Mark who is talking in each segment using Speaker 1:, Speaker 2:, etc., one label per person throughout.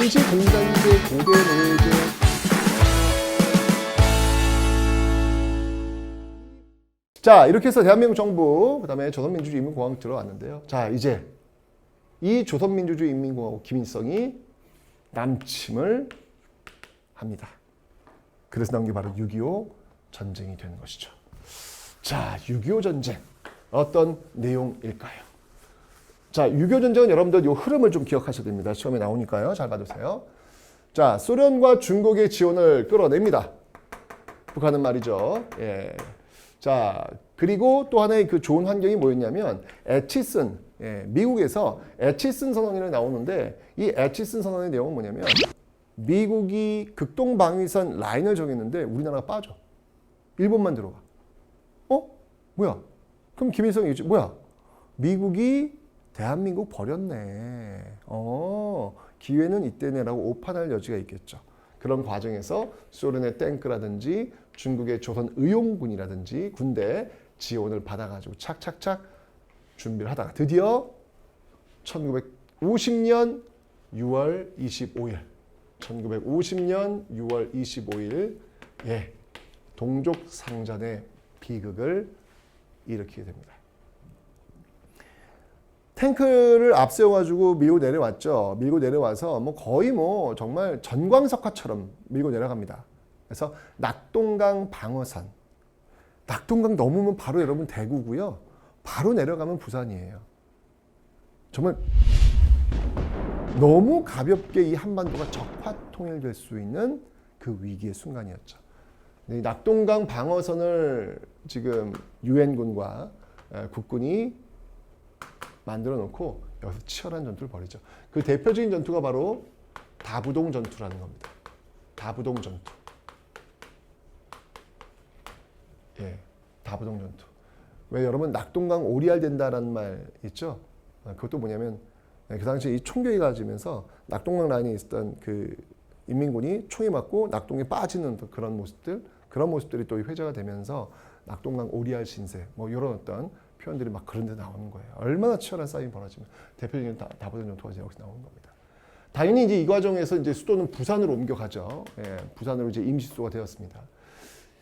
Speaker 1: 원시 공산제, 고대 노예제. 자, 이렇게 해서 대한민국 정부, 그 다음에 조선민주주의 인민공화국 들어왔는데요. 자, 이제 이 조선민주주의 인민공화국 김일성이 남침을 합니다. 그래서 나온 게 바로 6.25 전쟁이 되는 것이죠. 자, 6.25 전쟁 어떤 내용일까요? 자, 6.25 전쟁은 여러분들 이 흐름을 좀 기억하셔야 됩니다. 시험에 나오니까요. 잘 봐주세요. 자, 소련과 중국의 지원을 끌어냅니다. 북한은 말이죠. 예. 자, 그리고 또 하나의 그 좋은 환경이 뭐였냐면 애치슨, 미국에서 애치슨 선언이 나오는데 이 애치슨 선언의 내용은 뭐냐면 미국이 극동 방위선 라인을 정했는데 우리나라가 빠져. 일본만 들어가. 뭐야? 그럼 김일성이 얘기했지. 뭐야? 미국이 대한민국 버렸네. 기회는 이때네라고 오판할 여지가 있겠죠. 그런 과정에서 소련의 탱크라든지 중국의 조선 의용군이라든지 군대 지원을 받아가지고 착착착 준비를 하다가 드디어 1950년 6월 25일 1950년 6월 25일 동족상전의 비극을 일으키게 됩니다. 탱크를 앞세워가지고 밀고 내려왔죠. 밀고 내려와서 거의 정말 전광석화처럼 밀고 내려갑니다. 그래서 낙동강 방어선. 낙동강 넘으면 바로 여러분 대구고요. 바로 내려가면 부산이에요. 정말 너무 가볍게 이 한반도가 적화 통일될 수 있는 그 위기의 순간이었죠. 이 낙동강 방어선을 지금 유엔군과 국군이 만들어 놓고 여기서 치열한 전투를 벌이죠. 그 대표적인 전투가 바로 다부동 전투라는 겁니다. 다부동 전투. 다부동 전투. 왜 여러분 낙동강 오리알 된다라는 말 있죠? 그것도 뭐냐면 그 당시에 이 총격이 가지면서 낙동강 라인에 있었던 그 인민군이 총이 맞고 낙동에 빠지는 그런 모습들이 또 회자가 되면서 낙동강 오리알 신세 이런 어떤 표현들이 막 그런 데 나오는 거예요. 얼마나 치열한 싸움이 벌어지면 대표적인 다부동 전투가 여기서 나오는 겁니다. 당연히 이제 이 과정에서 이제 수도는 부산으로 옮겨가죠. 부산으로 이제 임시수도가 되었습니다.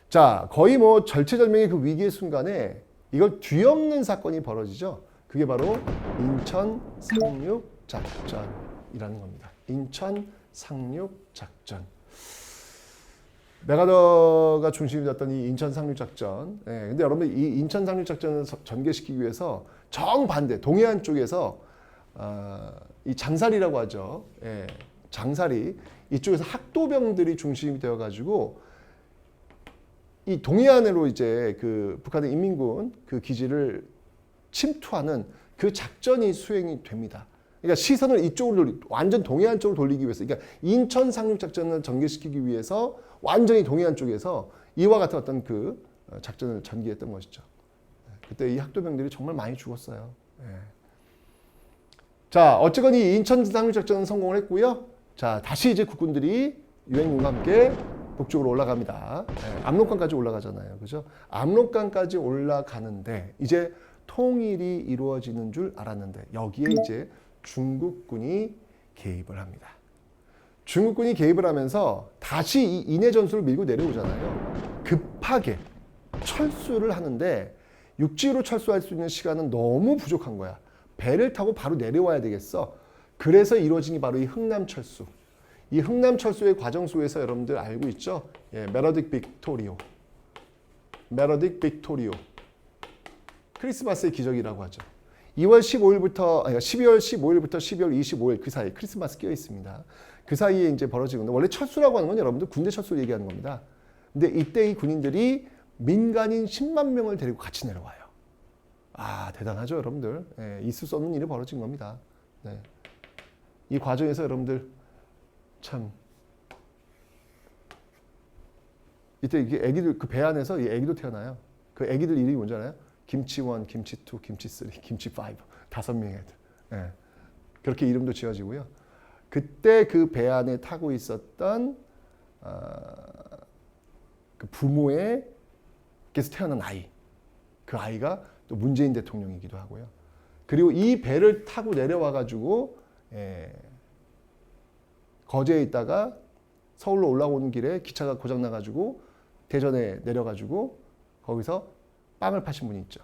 Speaker 1: 자, 거의 절체절명의 그 위기의 순간에 이걸 뒤엎는 사건이 벌어지죠. 그게 바로 인천 상륙 작전이라는 겁니다. 인천 상륙 작전. 메가더가 중심이 됐던 이 인천 상륙 작전. 근데 여러분 이 인천 상륙 작전을 전개시키기 위해서 정반대 동해안 쪽에서 이 장사리라고 하죠. 장사리 이쪽에서 학도병들이 중심이 되어 가지고 이 동해안으로 이제 그 북한의 인민군 그 기지를 침투하는 그 작전이 수행이 됩니다. 그러니까 시선을 이쪽으로 완전 동해안 쪽으로 돌리기 위해서, 그러니까 인천 상륙 작전을 전개시키기 위해서 완전히 동해안 쪽에서 이와 같은 어떤 그 작전을 전개했던 것이죠. 그때 이 학도병들이 정말 많이 죽었어요. 자, 어쨌건 이 인천 상륙 작전은 성공을 했고요. 자, 다시 이제 국군들이 유엔군과 함께 북쪽으로 올라갑니다. 압록강까지 올라가잖아요. 그죠? 압록강까지 올라가는데 이제 통일이 이루어지는 줄 알았는데 여기에 이제 중국군이 개입을 합니다. 중국군이 개입을 하면서 다시 이 인해 전술을 밀고 내려오잖아요. 급하게 철수를 하는데 육지로 철수할 수 있는 시간은 너무 부족한 거야. 배를 타고 바로 내려와야 되겠어. 그래서 이루어진 게 바로 이 흥남철수. 이 흥남철수의 과정 속에서 여러분들 알고 있죠? 메러딕 빅토리오. 메러딕 빅토리오. 크리스마스의 기적이라고 하죠. 12월 15일부터 12월 25일 그 사이 크리스마스 끼어 있습니다. 그 사이에 이제 벌어지는 건데 원래 철수라고 하는 건 여러분들 군대 철수를 얘기하는 겁니다. 근데 이때 이 군인들이 민간인 10만 명을 데리고 같이 내려와요. 아, 대단하죠, 여러분들. 있을 수 없는 일이 벌어진 겁니다. 이 과정에서 여러분들 참 이때 이게 애기들 그 배 안에서 이 애기도 태어나요. 그 애기들 이름이 뭔지 알아요? 김치 1, 김치 2, 김치 3, 김치 5 5명의 애들. 그렇게 이름도 지어지고요. 그때 그 배 안에 타고 있었던 그 부모의 께서 태어난 아이. 그 아이가 또 문재인 대통령이기도 하고요. 그리고 이 배를 타고 내려와 가지고 거제에 있다가 서울로 올라오는 길에 기차가 고장 나가지고 대전에 내려가지고 거기서 빵을 파신 분이 있죠.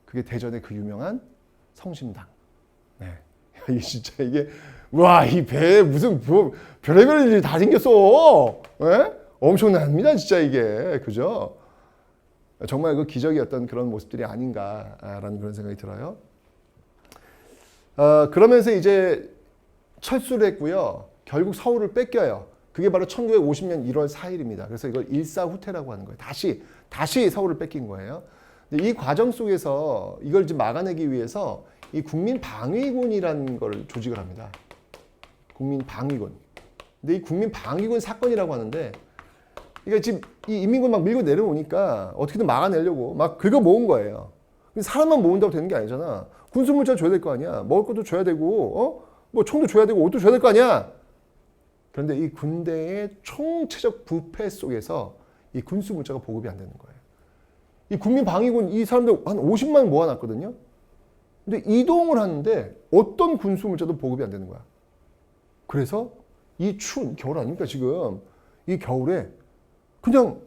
Speaker 1: 그게 대전의 그 유명한 성심당. 네. 이게 진짜 이게 와, 이 배에 무슨 뭐 별의별 일이 다 생겼어. 네? 엄청납니다, 진짜 이게. 그죠? 정말 그 기적이었던 그런 모습들이 아닌가라는 그런 생각이 들어요. 그러면서 이제 철수를 했고요. 결국 서울을 뺏겨요. 그게 바로 1950년 1월 4일입니다. 그래서 이걸 일사후퇴라고 하는 거예요. 다시 서울을 뺏긴 거예요. 근데 이 과정 속에서 이걸 이제 막아내기 위해서 이 국민방위군이라는 걸 조직을 합니다. 국민방위군. 근데 이 국민방위군 사건이라고 하는데, 그러니까 지금 이 인민군 막 밀고 내려오니까 어떻게든 막아내려고 막 긁어 모은 거예요. 근데 사람만 모은다고 되는 게 아니잖아. 군수물자 줘야 될 거 아니야. 먹을 것도 줘야 되고, 뭐 총도 줘야 되고, 옷도 줘야 될 거 아니야. 그런데 이 군대의 총체적 부패 속에서 이 군수물자가 보급이 안 되는 거예요. 이 국민방위군 이 사람들 한 50만 모아놨거든요. 근데 이동을 하는데 어떤 군수물자도 보급이 안 되는 거야. 그래서 이 추운 겨울 아닙니까 지금. 이 겨울에 그냥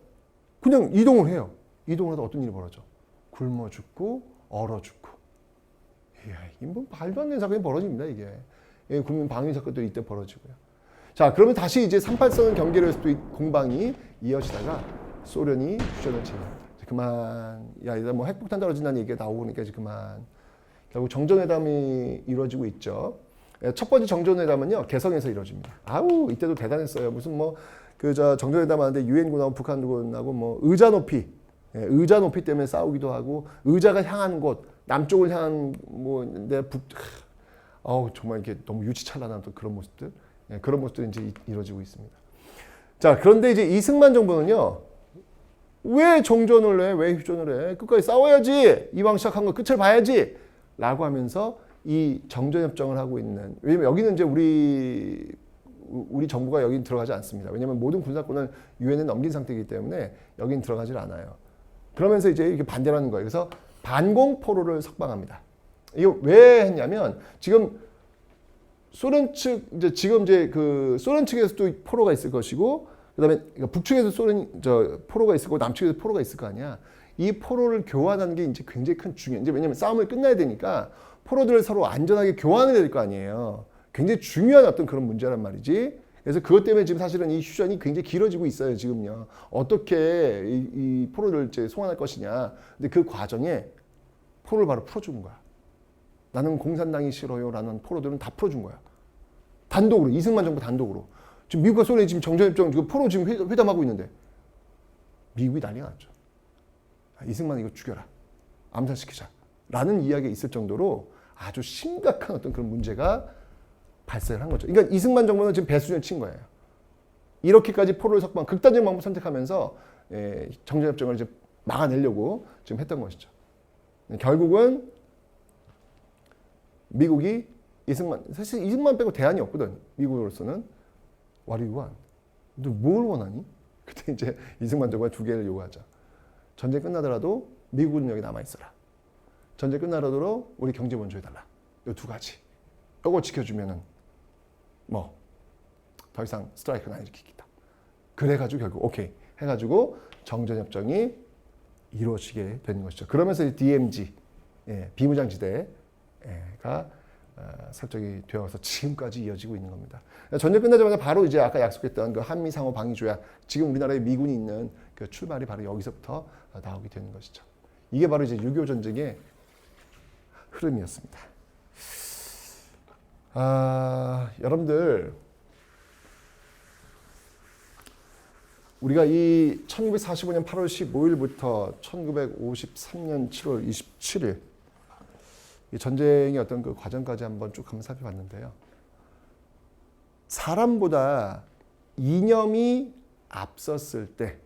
Speaker 1: 이동을 해요. 이동을 하다 어떤 일이 벌어져? 굶어 죽고 얼어 죽고. 이야, 이게 뭐 말도 안 되는 사건이 벌어집니다 이게. 국민 방위 사건도 이때 벌어지고요. 자, 그러면 다시 이제 38선 경계를 해서 또 공방이 이어지다가 소련이 휴전을 제의합니다. 그만. 야, 이제 뭐 핵폭탄 떨어진다는 얘기가 나오고 그러니까 이제 그만. 결국 정전회담이 이루어지고 있죠. 첫 번째 정전회담은요 개성에서 이루어집니다. 아우, 이때도 대단했어요. 무슨 뭐 그 정전회담 하는데 유엔군하고 북한군하고 뭐 의자 높이 때문에 싸우기도 하고, 의자가 향한 곳 남쪽을 향한 뭐내 정말 이렇게 너무 유치찬란한 또 그런 모습들, 그런 모습들이 이제 이루어지고 있습니다. 자, 그런데 이제 이승만 정부는요 왜 정전을 해, 왜 휴전을 해? 끝까지 싸워야지. 이왕 시작한 거 끝을 봐야지. 라고 하면서 이 정전협정을 하고 있는, 왜냐면 여기는 이제 우리 정부가 여긴 들어가지 않습니다. 왜냐면 모든 군사권을 유엔에 넘긴 상태이기 때문에 여긴 들어가질 않아요. 그러면서 이제 이렇게 반대를 하는 거예요. 그래서 반공포로를 석방합니다. 이거 왜 했냐면 지금 소련 측 소련 측에서도 포로가 있을 것이고, 그다음에 북측에서 포로가 있을 거고, 남측에서 포로가 있을 거 아니야. 이 포로를 교환하는 게 이제 굉장히 큰 중요해요. 이제 왜냐면 싸움을 끝내야 되니까 포로들을 서로 안전하게 교환을 해야 될 거 아니에요. 굉장히 중요한 어떤 그런 문제란 말이지. 그래서 그것 때문에 지금 사실은 이 휴전이 굉장히 길어지고 있어요, 지금요. 어떻게 이 포로를 이제 송환할 것이냐. 근데 그 과정에 포로를 바로 풀어준 거야. 나는 공산당이 싫어요 라는 포로들은 다 풀어준 거야. 단독으로, 이승만 정부 단독으로. 지금 미국과 소련이 지금 정전협정 지금 포로 지금 회담하고 있는데 미국이 난리가 났죠. 이승만 이거 죽여라. 암살시키자. 라는 이야기가 있을 정도로 아주 심각한 어떤 그런 문제가 발생을 한 거죠. 그러니까 이승만 정부는 지금 배수진을 친 거예요. 이렇게까지 포로를 석방, 극단적인 방법을 선택하면서 정전협정을 이제 막아내려고 지금 했던 것이죠. 결국은 미국이 사실 이승만 빼고 대안이 없거든. 미국으로서는. What do you want? 너 뭘 원하니? 그때 이제 이승만 정부가 두 개를 요구하죠. 전쟁 끝나더라도 미국은 여기 남아있어라. 전쟁 끝나더라도 우리 경제 먼저 해달라. 이 두 가지. 이거 지켜주면은 뭐 더 이상 스트라이크는 안 일으키겠다. 그래가지고 결국 오케이 해가지고 정전협정이 이루어지게 되는 것이죠. 그러면서 DMZ, 비무장지대가 설정이 되어서 지금까지 이어지고 있는 겁니다. 전쟁 끝나자마자 바로 이제 아까 약속했던 그 한미 상호 방위 조약, 지금 우리나라에 미군이 있는 그 출발이 바로 여기서부터 나오게 되는 것이죠. 이게 바로 이제 6.25 전쟁의 흐름이었습니다. 여러분들, 우리가 이 1945년 8월 15일부터 1953년 7월 27일 이 전쟁의 어떤 그 과정까지 한번 쭉 한번 살펴봤는데요. 사람보다 이념이 앞섰을 때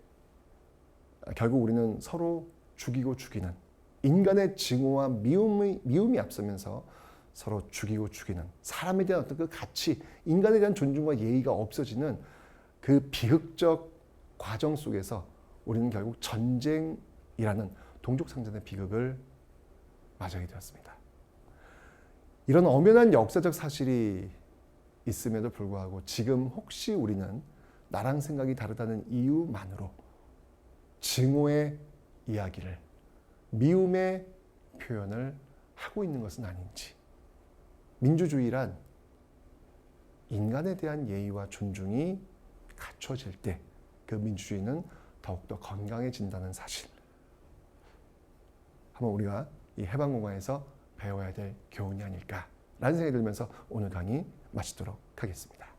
Speaker 1: 결국 우리는 서로 죽이고 죽이는, 인간의 증오와 미움이 앞서면서 서로 죽이고 죽이는, 사람에 대한 어떤 그 가치, 인간에 대한 존중과 예의가 없어지는 그 비극적 과정 속에서 우리는 결국 전쟁이라는 동족상전의 비극을 맞이하게 되었습니다. 이런 엄연한 역사적 사실이 있음에도 불구하고 지금 혹시 우리는 나랑 생각이 다르다는 이유만으로 증오의 이야기를, 미움의 표현을 하고 있는 것은 아닌지. 민주주의란 인간에 대한 예의와 존중이 갖춰질 때 그 민주주의는 더욱더 건강해진다는 사실. 한번 우리가 이 해방공화에서 배워야 될 교훈이 아닐까라는 생각이 들면서 오늘 강의 마치도록 하겠습니다.